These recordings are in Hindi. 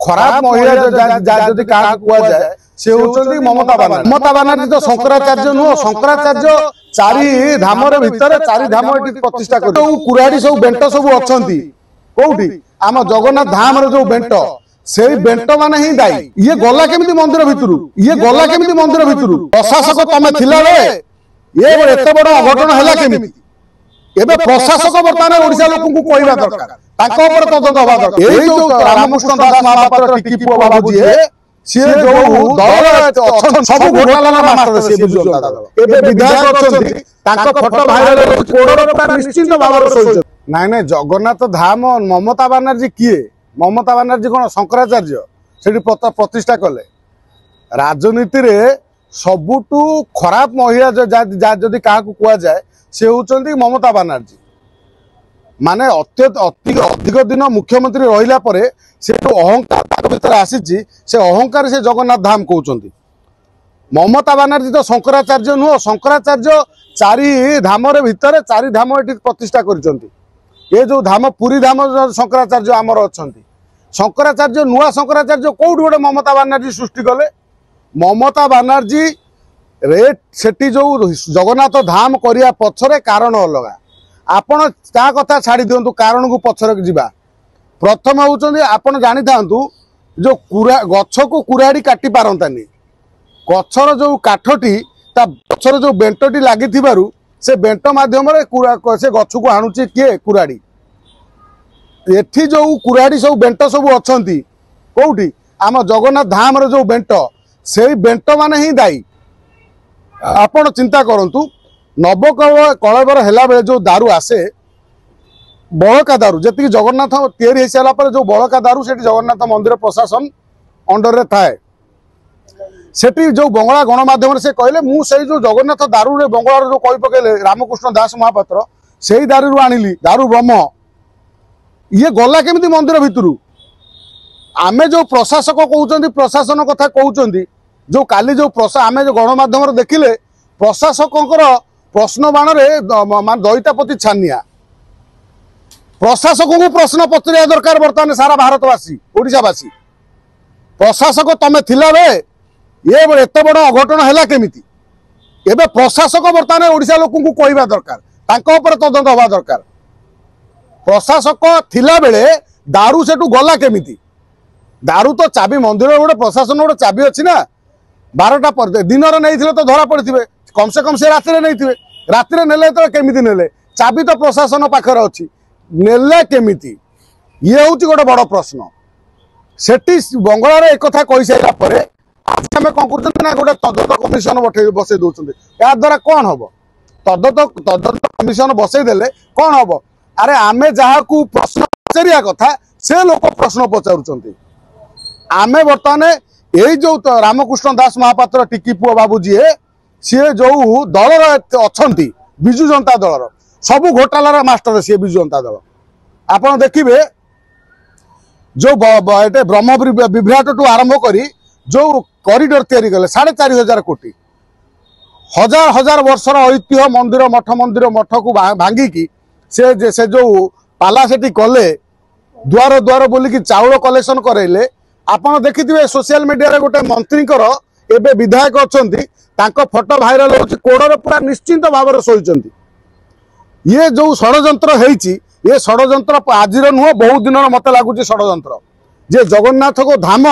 खराब महिला जदि क्या जाए से होउछन्ती ममता बानर्जी। ममता बानर्जी तो शंकराचार्य नुह, शंकराचार्य चारि धाम भितर चारि धाम एटी प्रतिष्ठा कर कुराड़ी सब बेंट सब अछंती कोउठी आम जगन्नाथ धाम रे जो बेंट से बेंट माने ही दायी। ये गला केमिति मंदिर भितरु, ये गला केमिति मंदिर भितरु प्रशासक तमे थिला बेले ये एते बड़ अघटन हैला केमिति एबे प्रशासक बर्तमान ओडिसा लोक को कहबा दरकार ताको ऊपर तदंत हवा दरकार। एई जो रामकृष्ण दास महापात्र टिकी पुआ बाबू जी से जो दल अछन सब घोटाला मास्टर से बुझलता दल एबे विधायक अछंती ताको फोटो भाइरल कोडर पर निश्चित भाव सोइछ। नाइ नाइ जगन्नाथ धाम ममता बानर्जी किए? ममता बानर्जी कोन शंकराचार्य सेठी प्रतिष्ठा कले? राजनीति रे सबुटू खराब महिला जदि क्या कुआ जाए से होउछन्ती ममता बानर्जी। माने अधिक दिन मुख्यमंत्री रहिला परे से जो अहंकार भीतर आसीची से अहंकार से जगन्नाथ धाम कहउछन्ती। ममता बानर्जी तो शंकराचार्य नुह, शंकराचार्य चारि धाम भितर चारि धाम एटी प्रतिष्ठा करिसंती। ये जो धाम पुरी धाम शंकराचार्य आमर अछंती। शंकराचार्य नुआ शंकराचार्य कोउठी गोटे ममता बानर्जी सृष्टि कले? ममता बानर्जी रे सेठी जो जगन्नाथ धाम करिया पछरे कारण अलगा। आपण ता कथा छाड़ी दियंतु, कारण को पछरे जिबा। प्रथम होउचंदी आपण जानि थांतु जो गछ को कुराड़ी काटी पारंतानी, गछर जो काठटी ता गछर जो बेंटटी लागि थिबारु से बेंट माध्यम रे से गछ को हाणुची किए? कुराड़ी। एठी जो कुराड़ी सब बेंट सब अछंती कोउठी आम जगन्नाथ धाम रे जो बेंट से बेंट माने ही दायी। आपण चिंता करंतु नवकलेवर हैला बेले जो दारू आसे बड़का दारू जति जगन्नाथ तैयारी हो सारा पर जो बड़का दारू से जगन्नाथ मंदिर प्रशासन अंडर रे थाए सेठी जो बंगला गणमाध्यम से कहले मु से जो जगन्नाथ दारू रे बंगला जो कहि पकेले रामकृष्ण दास महापात्र से दारू आनिली दारू ब्रह्म ये गला केमिति मंदिर भितरु। आमे जो प्रशासक कहउचंदी प्रशासन कथा कहउचंदी जो काली जो आमे जो गणमाध्यम देखिले प्रशासकर प्रश्न बाण रे दईतापति छानिया प्रशासक को प्रश्न पचरिया दरकार। बर्तमान सारा भारतवासी ओडिशावासी प्रशासक तमे थिला बे ये एते बड़ अघटन हैला केमिति एबे प्रशासक बर्तमान ओडिशा लोक को कहबा दरकार ताको ऊपर तदंत हवा दरकार। प्रशासक थिला बेले दारू सेटू गला केमिति? दारू तो चाबी मंदिर गोटे प्रशासन गोटे चाबी अच्छी ना 12टा पर दिन नहीं तो धरा पड़े कम से राति नहीं राति नेले तो केमिति नेले? चाबी तो प्रशासन पाखर अच्छी नेले केमिति? ये हूँ गोटे बड़ प्रश्न। सेठी बंगला एक कथा कही सारा पर आम कौन कर गोटे तदंत कमिशन बसई दौरान या द्वारा कौन हम तदंत कमिशन बसई देले कौन हम? अरे आमे जहा को प्रश्न पचारिया कथा से लोक प्रश्न पचारुचंती। आमे बर्तमान यही जो रामकृष्ण दास महापात्र टिकी पुआ बाबू जी सी जो दल अच्छा विजु जनता दल सब घोटालार मास्टर सी विजु जनता दल। आपड़ देखिए जो ब्रह्म विभ्राट टू आरंभ करी जो कॉरिडोर तैयारी कले 4,500 कोटी हजार हजार वर्षर ऐतिह्य मंदिर मठ को भांगिकी से जो पाला सेठी कले द्वार द्वार बोलिकी चाउल कलेक्शन करेले। आपण देखिथिबे सोशल मीडिया रे गोटे मंत्री एबे विधायक अछंती तांको फोटो भाइरल होछि कोडर पूरा निश्चिंत भाव सोइचंती। ये जो षडयंत्र हेछि ये षडयंत्र आजिर नुह बहुत दिन मत लागुछि षडयंत्र जे जगन्नाथ को धाम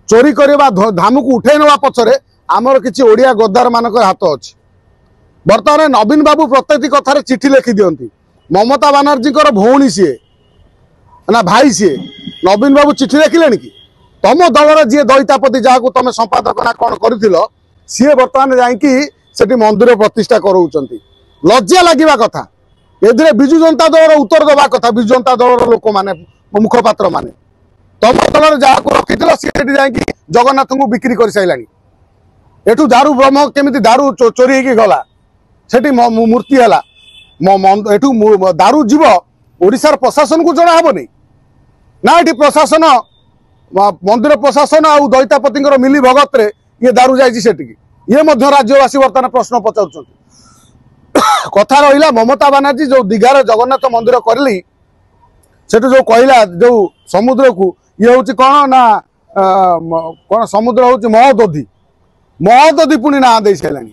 चोरी करबा धाम को उठै नवा पछरे आमर किछि ओडिया गद्दार मानकर हाथ अछि। बर्तमान नवीन बाबू प्रत्येक कथार चिठी लिखि दियंती ममता बानर्जी भौणी सी ना भाई सी नवीन बाबू चिठी लिखिले कि तुम दलर जी दईतापति जहाँ को तुम संपादक ना कौन कर सी बर्तमान जाकि मंदिर प्रतिष्ठा कराउछंती। लज्जा लगे कथा ए विजु जनता दल उत्तर दबा कथा विजु जनता दल लोक माने मुखपात्र माने तुम दलर जहाँ को रखी सी जाकि जगन्नाथ को बिक्री कर साइलानी। एठू दारू ब्रह्म केमिति दारू चोरी होगी गला सेठी मूर्ति है एठू दारू जीव ओडिशार प्रशासन को जड़ा हेनी ना ये प्रशासन मंदिर प्रशासन आ दईतापति मिली भगत रे ये दारू जाठी ये राज्यवासी बर्तमान प्रश्न पचार कथा रहा ममता बानर्जी जो दीघार जगन्नाथ मंदिर करली से जो कहला जो समुद्र को ये हूँ कौन ना कौन समुद्र हूँ महोदधी पुणी ना दे सारे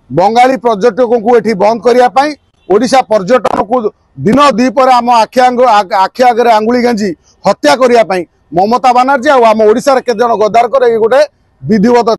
बंगाली पर्यटकों को ये बंद करने ओडिशा पर्यटन को दिन दीपर आम आखि आगे आंगुली गेंजी हत्या करने ममता बानार्जी आम ओडिशा केते जन गद्दार करे गोटे विधिवत